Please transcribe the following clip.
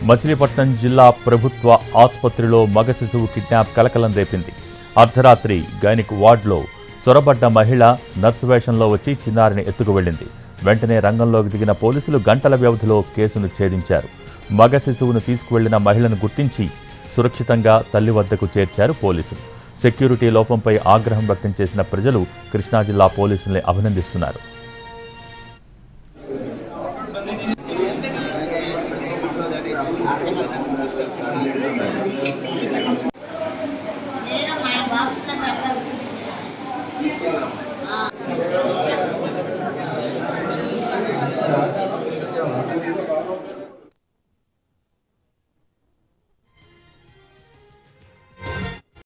మచిలీపట్నం జిల్లా ప్రభుత్వ ఆసుపత్రిలో మగ శిశువు కిడ్నాప్ కలకలం రేపింది. అర్ధరాత్రి గైనిక్ వార్డులో చొరబడ్డ మహిళ నర్సు వేషంలో వచ్చి చిన్నారిని ఎత్తుకు వెళ్లింది. వెంటనే రంగంలోకి దిగిన పోలీసులు గంటల వ్యవధిలో కేసును ఛేదించారు. మగ శిశువును తీసుకువెళ్లిన మహిళను గుర్తించి సురక్షితంగా తల్లి వద్దకు చేర్చారు పోలీసులు. సెక్యూరిటీ లోపంపై ఆగ్రహం వ్యక్తం చేసిన ప్రజలు కృష్ణా జిల్లా పోలీసుల్ని అభినందిస్తున్నారు.